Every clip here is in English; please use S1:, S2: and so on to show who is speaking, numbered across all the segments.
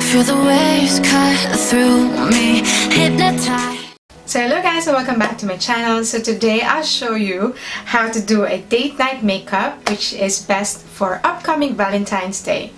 S1: Feel the waves cut through me, hypnotized.
S2: So hello guys and welcome back to my channel. So today I'll show you how to do a date night makeup which is best for upcoming Valentine's Day.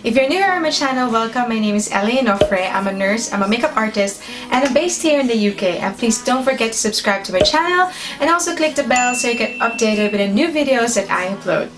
S2: If you're new here on my channel, welcome. My name is Inofre. I'm a nurse, I'm a makeup artist, and I'm based here in the UK. And please don't forget to subscribe to my channel and also click the bell so you get updated with the new videos that I upload.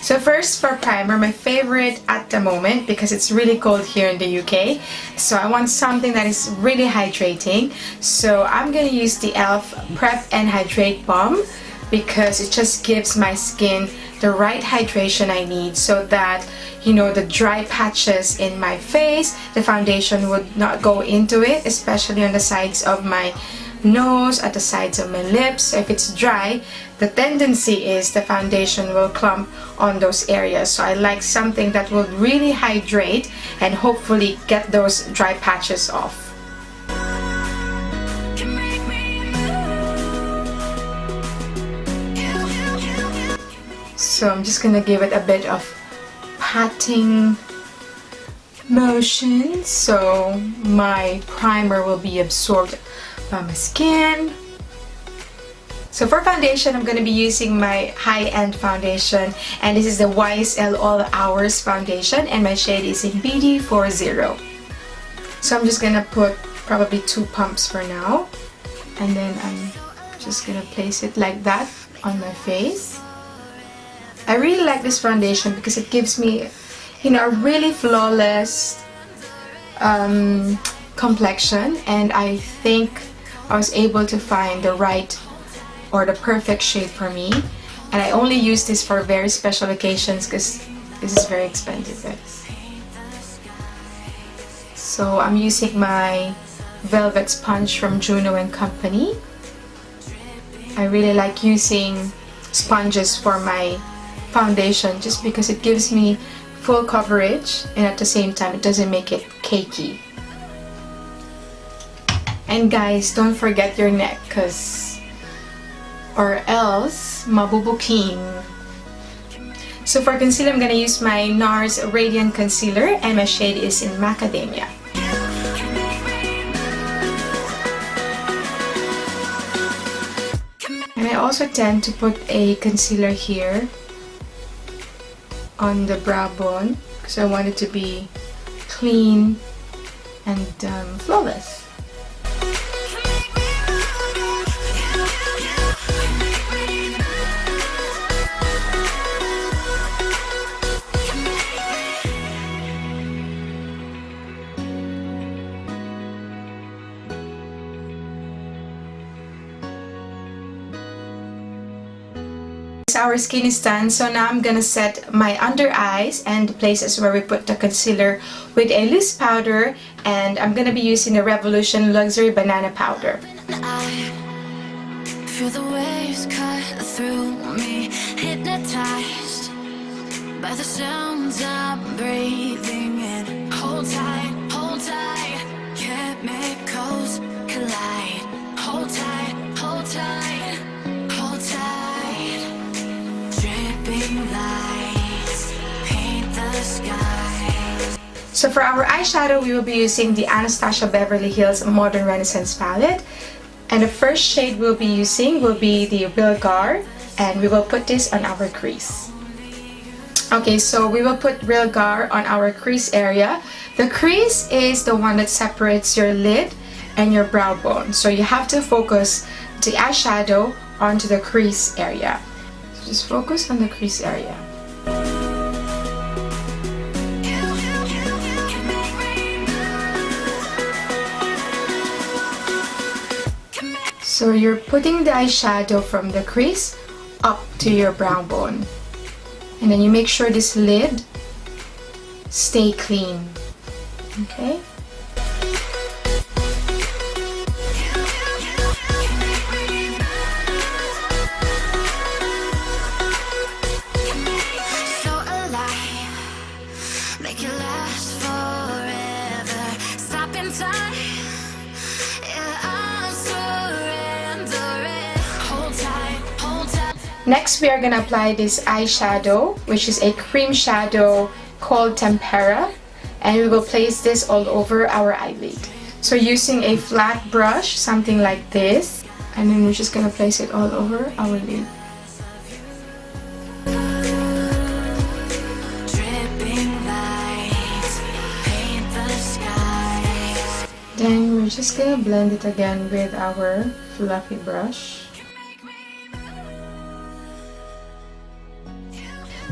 S2: So first, for primer, my favorite at the moment, because it's really cold here in the UK, so I want something that is really hydrating. So I'm gonna use the e.l.f. Prep and Hydrate Balm because it just gives my skin the right hydration I need so that, you know, the dry patches in my face, the foundation would not go into it, especially on the sides of my nose, at the sides of my lips. If it's dry, the tendency is the foundation will clump on those areas. So I like something that will really hydrate and hopefully get those dry patches off. So I'm just gonna give it a bit of patting motion so my primer will be absorbed by my skin. So for foundation, I'm going to be using my high-end foundation, and this is the YSL All Hours foundation, and my shade is in BD40. So I'm just going to put probably 2 pumps for now, and then I'm just going to place it like that on my face. I really like this foundation because it gives me, you know, a really flawless complexion, and I think I was able to find the right or the perfect shade for me. And I only use this for very special occasions because this is very expensive, guys. So I'm using my Velvet Sponge from Juno & Company. I really like using sponges for my foundation just because it gives me full coverage and at the same time it doesn't make it cakey. And guys, don't forget your neck or else mabubuking. So for concealer, I'm gonna use my NARS Radiant Concealer, and my shade is in Macadamia. And I also tend to put a concealer here on the brow bone because I want it to be clean and flawless. Our skin is done, so now I'm gonna set my under eyes and the places where we put the concealer with a loose powder, and I'm gonna be using the Revolution Luxury Banana Powder.
S1: I feel the waves cut through me, hypnotized by the sounds I'm breathing in. Hold tight, chemicals collide. Hold tight, hold tight, hold tight. Dripping lights paint the skies.
S2: So for our eyeshadow, we will be using the Anastasia Beverly Hills Modern Renaissance palette, and the first shade we'll be using will be the Real Gar, and we will put this on our crease. Okay, so we will put Real Gar on our crease area. The crease is the one that separates your lid and your brow bone, so you have to focus the eyeshadow onto the crease area. So just focus on the crease area. So you're putting the eyeshadow from the crease up to your brow bone. And then you make sure this lid stay clean. Okay?
S1: So alive, make it last forever. Stop in time. Yeah, I'm surrendering. Hold tight, hold tight.
S2: Next, we are gonna apply this eyeshadow, which is a cream shadow called Tempera. and we will place this all over our eyelid. So using a flat brush, something like this, and then we're just gonna place it all over our lid. Then we're just gonna blend it again with our fluffy brush.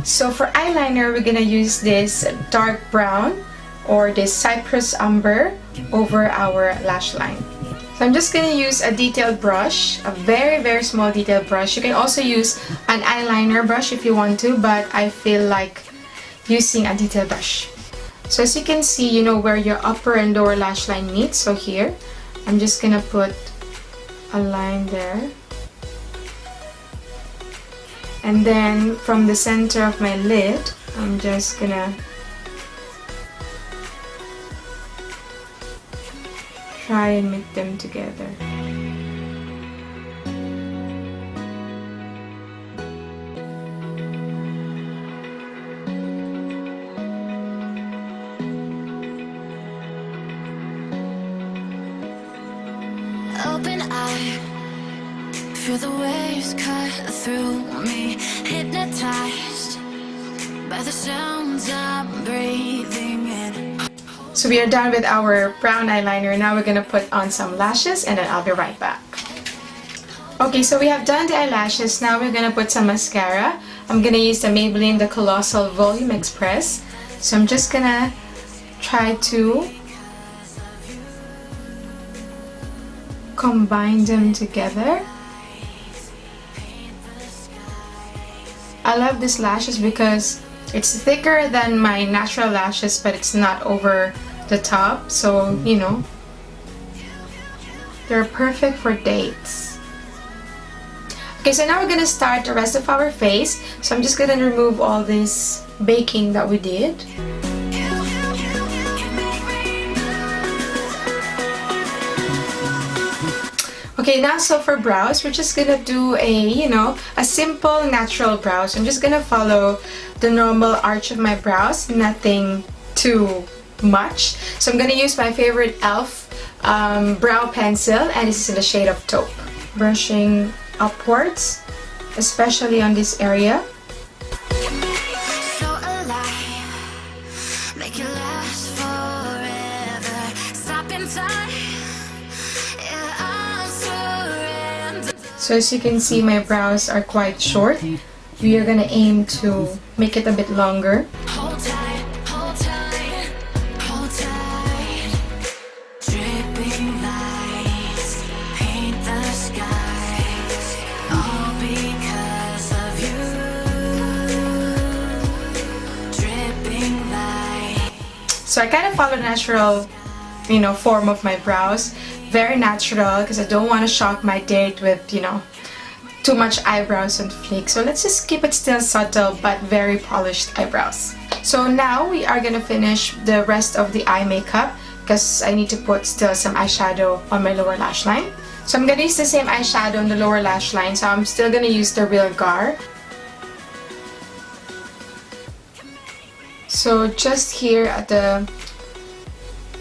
S2: So for eyeliner, we're gonna use this dark brown or this cypress umber over our lash line. So I'm just gonna use a detailed brush, a very small detailed brush. You can also use an eyeliner brush if you want to, but I feel like using a detailed brush. So as you can see, you know where your upper and lower lash line meet. So here, I'm just gonna put a line there. And then from the center of my lid, I'm just gonna try and meet them together.
S1: Open eye, feel the waves cut through me, hypnotized by the sounds I'm breathing in.
S2: So we are done with our brown eyeliner. Now we're gonna put on some lashes and then I'll be right back. Okay, so we have done the eyelashes. Now we're gonna put some mascara. I'm gonna use the Maybelline, the Colossal Volume Express. So I'm just gonna try to combine them together. I love these lashes because it's thicker than my natural lashes, but it's not over the top, so you know, they're perfect for dates. Okay, so now we're gonna start the rest of our face. So I'm just gonna remove all this baking that we did. Okay, now so for brows, we're just gonna do a simple natural brows. I'm just gonna follow the normal arch of my brows, nothing too much. So I'm gonna use my favorite e.l.f. brow pencil, and this is in the shade of taupe. Brushing upwards, especially on this area.
S1: So alive, make it last forever. Stop in time.
S2: So as you can see, my brows are quite short. We are gonna aim to make it a bit longer.
S1: Hold tight, hold tight, hold tight. Dripping lights paint the skies, all because of you. Dripping lights.
S2: So I kind of follow the natural, form of my brows. Very natural, because I don't want to shock my date with, too much eyebrows and flakes. So let's just keep it still subtle but very polished eyebrows. So now we are gonna finish the rest of the eye makeup because I need to put still some eyeshadow on my lower lash line. So I'm gonna use the same eyeshadow on the lower lash line. So I'm still gonna use the Real Gar. So just here at the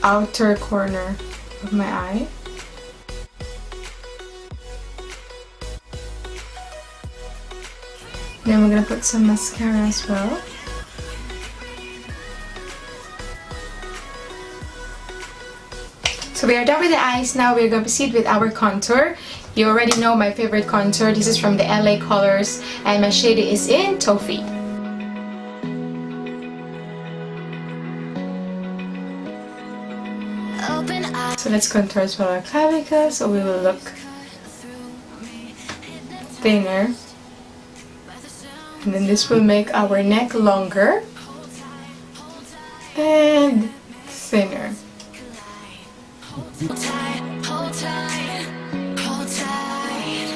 S2: outer corner of my eye. Then we're gonna put some mascara as well. So we are done with the eyes. Now we're going to proceed with our contour. You already know my favorite contour. This is from the LA Colors and my shade is in Toffee. So let's contour as well our clavicle so we will look thinner. And then this will make our neck longer and thinner.
S1: Hold tight, hold tight, hold tight.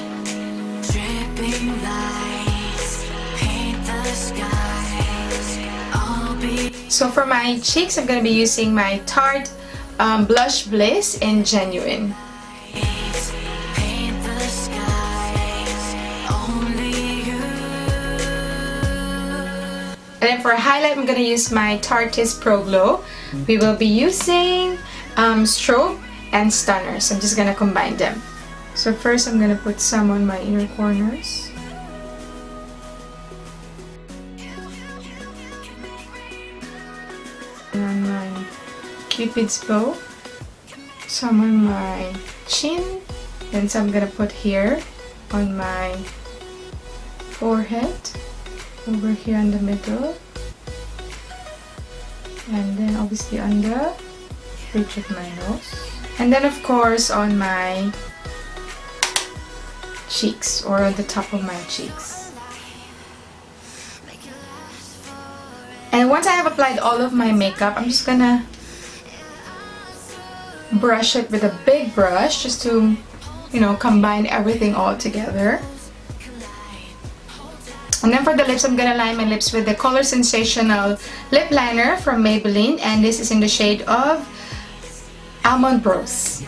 S1: Dripping lights paint the skies. I'll be.
S2: So for my cheeks, I'm going to be using my Tarte Blush Bliss in Genuine.
S1: Paint the skies. Only you.
S2: And then for highlight, I'm going to use my Tarte's Pro Glow we will be using strobe and stunner. So I'm just gonna combine them. So first I'm gonna put some on my inner corners. And on my Cupid's bow. Some on my chin. Then some I'm gonna put here on my forehead. Over here in the middle. And then obviously on the bridge of my nose. And then of course on my cheeks, or on the top of my cheeks. And once I have applied all of my makeup, I'm just gonna brush it with a big brush just to, you know, combine everything all together. And then for the lips, I'm gonna line my lips with the Color Sensational lip liner from Maybelline, and this is in the shade of Almond Rose.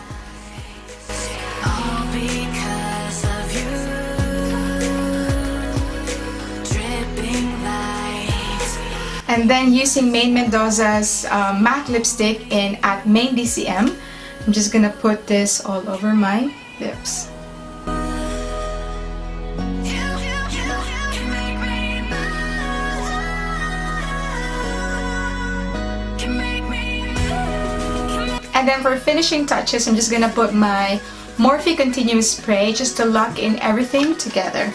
S2: And then using Maine Mendoza's matte lipstick in at Maine DCM, I'm just gonna put this all over my lips. And then for finishing touches, I'm just gonna put my Morphe Continuous Spray just to lock in everything together.